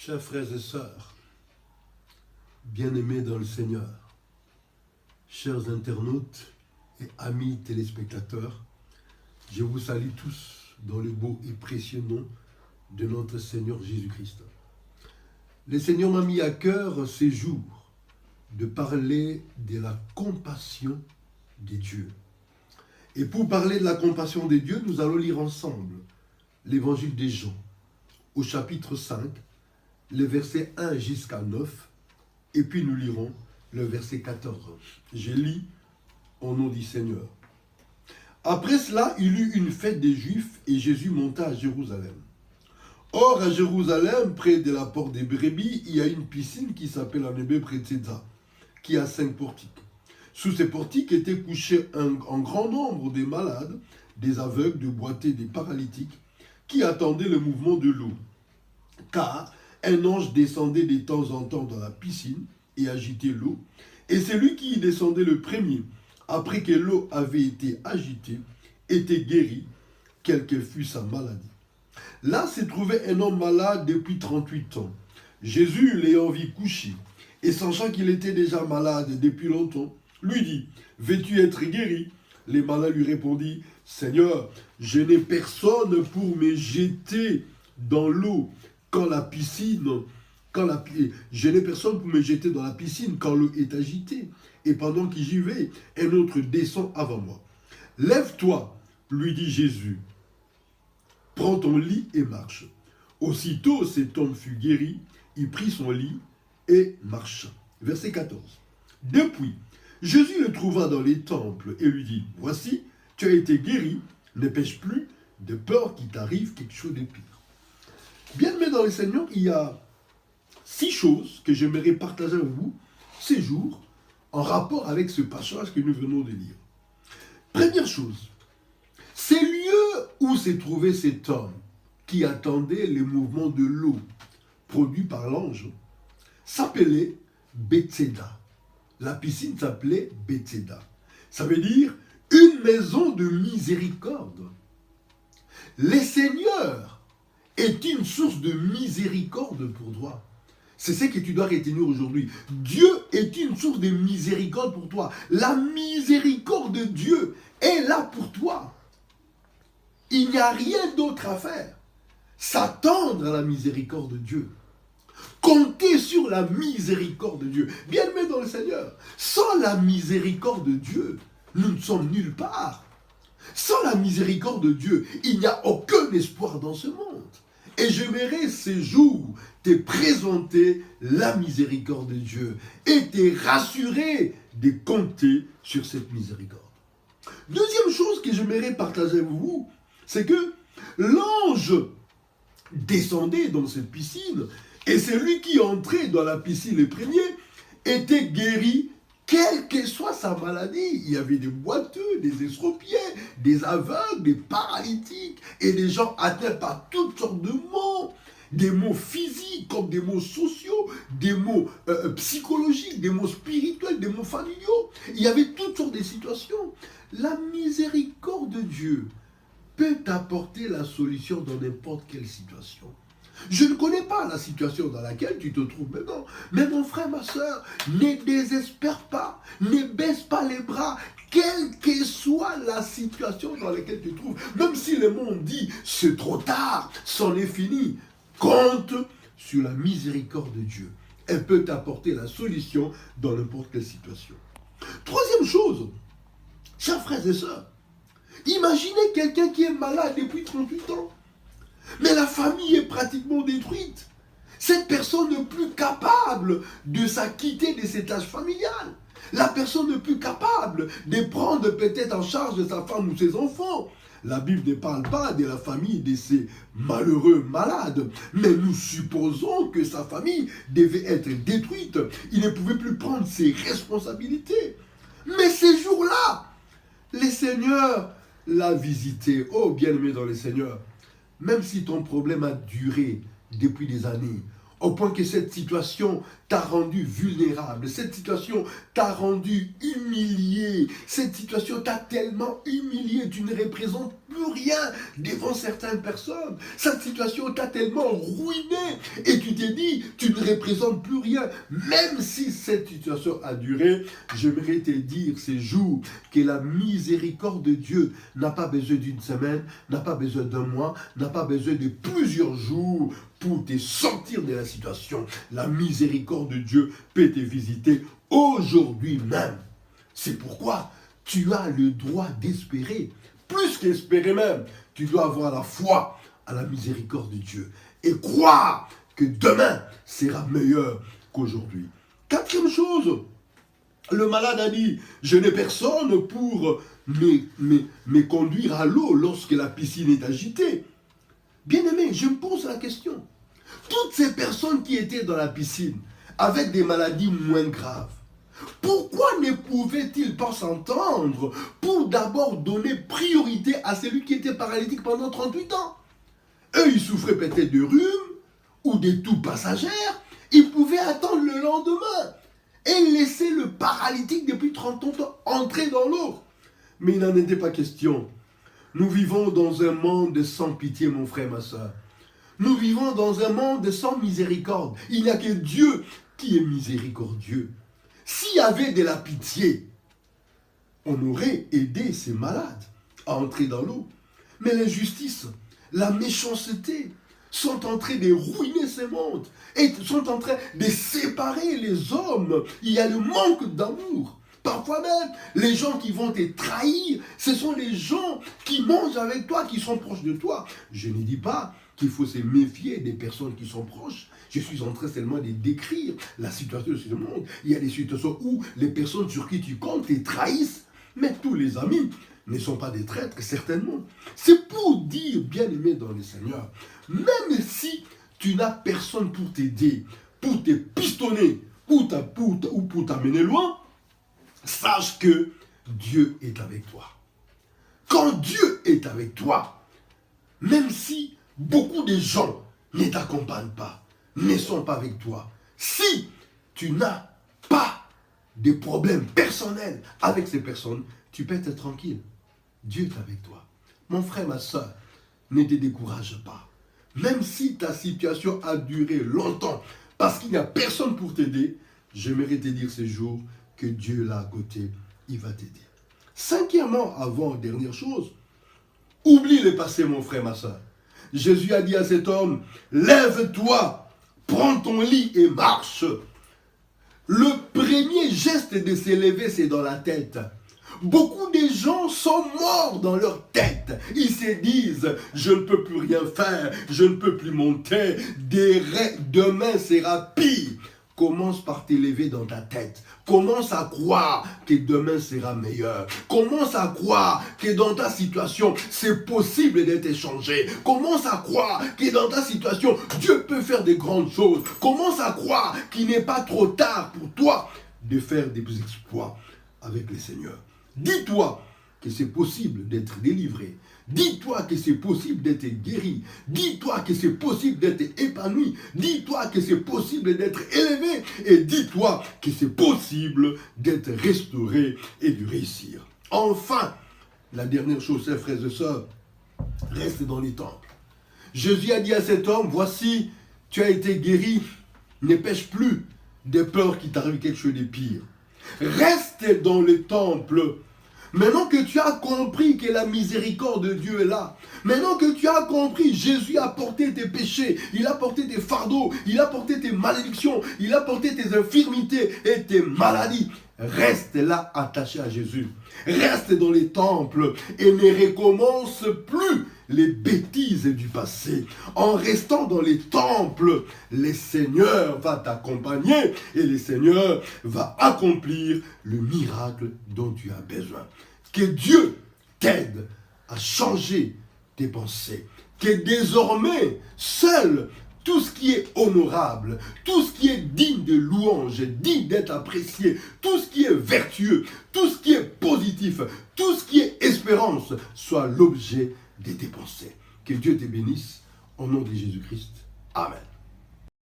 Chers frères et sœurs, bien-aimés dans le Seigneur, chers internautes et amis téléspectateurs, je vous salue tous dans le beau et précieux nom de notre Seigneur Jésus-Christ. Le Seigneur m'a mis à cœur ces jours de parler de la compassion de Dieu. Et pour parler de la compassion de Dieu, nous allons lire ensemble l'évangile de Jean, au chapitre 5, les versets 1 jusqu'à 9, et puis nous lirons le verset 14. Je lis au nom du Seigneur. Après cela, il y eut une fête des Juifs et Jésus monta à Jérusalem. Or, à Jérusalem, près de la porte des brebis, il y a une piscine qui s'appelle en hébreu Bethesda, qui a 5 portiques. Sous ces portiques étaient couchés un grand nombre de malades, des aveugles, des boiteux, des paralytiques, qui attendaient le mouvement de l'eau. Car un ange descendait de temps en temps dans la piscine et agitait l'eau, et celui qui y descendait le premier, après que l'eau avait été agitée, était guéri, quelle que fût sa maladie. Là se trouvait un homme malade depuis 38 ans. Jésus, l'ayant vu couché, et sachant qu'il était déjà malade depuis longtemps, lui dit, « Veux-tu être guéri ?» Les malades lui répondirent, « Seigneur, je n'ai personne pour me jeter dans l'eau je n'ai personne pour me jeter dans la piscine quand l'eau est agitée. Et pendant que j'y vais, un autre descend avant moi. Lève-toi, lui dit Jésus. Prends ton lit et marche. Aussitôt cet homme fut guéri, il prit son lit et marcha. Verset 14. Depuis, Jésus le trouva dans les temples et lui dit, voici, tu as été guéri, ne pêche plus, de peur qu'il t'arrive quelque chose de pire. Bien-aimés dans le Seigneur, il y a 6 choses que j'aimerais partager avec vous ces jours en rapport avec ce passage que nous venons de lire. Première chose, c'est le lieu où s'est trouvé cet homme qui attendait le mouvement de l'eau produit par l'ange s'appelait Bethesda. La piscine s'appelait Bethesda. Ça veut dire une maison de miséricorde. Le Seigneur est une source de miséricorde pour toi. C'est ce que tu dois retenir aujourd'hui. Dieu est une source de miséricorde pour toi. La miséricorde de Dieu est là pour toi. Il n'y a rien d'autre à faire. S'attendre à la miséricorde de Dieu. Compter sur la miséricorde de Dieu. Bien-aimés dans le Seigneur, sans la miséricorde de Dieu, nous ne sommes nulle part. Sans la miséricorde de Dieu, il n'y a aucun espoir dans ce monde. Et j'aimerais ces jours te présenter la miséricorde de Dieu et te rassurer de compter sur cette miséricorde. Deuxième chose que j'aimerais partager avec vous, c'est que l'ange descendait dans cette piscine et celui qui entrait dans la piscine le premier était guéri. Quelle que soit sa maladie, il y avait des boiteux, des estropiés, des aveugles, des paralytiques et des gens atteints par toutes sortes de maux, des maux physiques comme des maux sociaux, des maux psychologiques, des maux spirituels, des maux familiaux. Il y avait toutes sortes de situations. La miséricorde de Dieu peut apporter la solution dans n'importe quelle situation. Je ne connais pas la situation dans laquelle tu te trouves maintenant. Mais mon frère, ma soeur, ne désespère pas, ne baisse pas les bras, quelle que soit la situation dans laquelle tu te trouves. Même si le monde dit, c'est trop tard, c'en est fini. Compte sur la miséricorde de Dieu. Elle peut t'apporter la solution dans n'importe quelle situation. Troisième chose, chers frères et sœurs, imaginez quelqu'un qui est malade depuis 38 ans. Mais la famille est pratiquement détruite. Cette personne n'est plus capable de s'acquitter de ses tâches familiales. La personne n'est plus capable de prendre peut-être en charge de sa femme ou ses enfants. La Bible ne parle pas de la famille de ces malheureux malades, mais nous supposons que sa famille devait être détruite. Il ne pouvait plus prendre ses responsabilités. Mais ces jours-là, le Seigneur l'a visité. Oh, bien-aimé dans le Seigneur, même si ton problème a duré depuis des années, au point que cette situation t'a rendu vulnérable, cette situation t'a rendu humilié, cette situation t'a tellement humilié, tu ne représentes plus rien devant certaines personnes, cette situation t'a tellement ruiné et tu t'es dit, tu ne représentes plus rien, même si cette situation a duré, j'aimerais te dire ces jours que la miséricorde de Dieu n'a pas besoin d'une semaine, n'a pas besoin d'un mois, n'a pas besoin de plusieurs jours pour te sortir de la situation. La miséricorde de Dieu peut te visiter aujourd'hui même. C'est pourquoi tu as le droit d'espérer. Plus qu'espérer même, tu dois avoir la foi à la miséricorde de Dieu et croire que demain sera meilleur qu'aujourd'hui. Quatrième chose, le malade a dit, je n'ai personne pour me conduire à l'eau lorsque la piscine est agitée. Bien-aimé, je me pose la question. Toutes ces personnes qui étaient dans la piscine avec des maladies moins graves, pourquoi ne pouvaient-ils pas s'entendre pour d'abord donner priorité à celui qui était paralytique pendant 38 ans? Eux, ils souffraient peut-être de rhume ou des toux passagères. Ils pouvaient attendre le lendemain et laisser le paralytique depuis 30 ans entrer dans l'eau. Mais il n'en était pas question. Nous vivons dans un monde sans pitié, mon frère, ma soeur. Nous vivons dans un monde sans miséricorde. Il n'y a que Dieu qui est miséricordieux. S'il y avait de la pitié, on aurait aidé ces malades à entrer dans l'eau. Mais l'injustice, la méchanceté sont en train de ruiner ce monde et sont en train de séparer les hommes. Il y a le manque d'amour. Parfois même, les gens qui vont te trahir, ce sont les gens qui mangent avec toi, qui sont proches de toi. Je ne dis pas qu'il faut se méfier des personnes qui sont proches. Je suis en train seulement de décrire la situation de ce monde. Il y a des situations où les personnes sur qui tu comptes te trahissent. Mais tous les amis ne sont pas des traîtres, certainement. C'est pour dire, bien-aimé dans le Seigneur, même si tu n'as personne pour t'aider, pour te pistonner, ou pour t'amener loin, sache que Dieu est avec toi. Quand Dieu est avec toi, même si beaucoup de gens ne t'accompagnent pas, ne sont pas avec toi, si tu n'as pas de problèmes personnels avec ces personnes, tu peux être tranquille. Dieu est avec toi. Mon frère, ma soeur, ne te décourage pas. Même si ta situation a duré longtemps, parce qu'il n'y a personne pour t'aider, j'aimerais te dire ce jour que Dieu là à côté, il va t'aider. Cinquièmement, avant, dernière chose, oublie le passé, mon frère, ma soeur. Jésus a dit à cet homme, lève-toi, prends ton lit et marche. Le premier geste de s'élever, c'est dans la tête. Beaucoup de gens sont morts dans leur tête. Ils se disent, je ne peux plus rien faire, je ne peux plus monter, demain sera pire. Commence par t'élever dans ta tête. Commence à croire que demain sera meilleur. Commence à croire que dans ta situation, c'est possible d'être changé. Commence à croire que dans ta situation, Dieu peut faire de grandes choses. Commence à croire qu'il n'est pas trop tard pour toi de faire des exploits avec le Seigneur. Dis-toi que c'est possible d'être délivré. Dis-toi que c'est possible d'être guéri. Dis-toi que c'est possible d'être épanoui. Dis-toi que c'est possible d'être élevé. Et dis-toi que c'est possible d'être restauré et de réussir. Enfin, la dernière chose, chers frères et sœurs, reste dans les temples. Jésus a dit à cet homme, voici, tu as été guéri, ne pêche plus de peur qu'il t'arrive quelque chose de pire. Reste dans le temple. Maintenant que tu as compris que la miséricorde de Dieu est là, maintenant que tu as compris, Jésus a porté tes péchés, il a porté tes fardeaux, il a porté tes malédictions, il a porté tes infirmités et tes maladies. Reste là attaché à Jésus. Reste dans les temples et ne recommence plus les bêtises du passé. En restant dans les temples, le Seigneur va t'accompagner et le Seigneur va accomplir le miracle dont tu as besoin. Que Dieu t'aide à changer tes pensées. Que désormais, seul tout ce qui est honorable, tout ce qui est digne de louange, digne d'être apprécié, tout ce qui est vertueux, tout ce qui est positif, tout ce qui est espérance, soit l'objet de tes pensées. Que Dieu te bénisse, au nom de Jésus-Christ. Amen.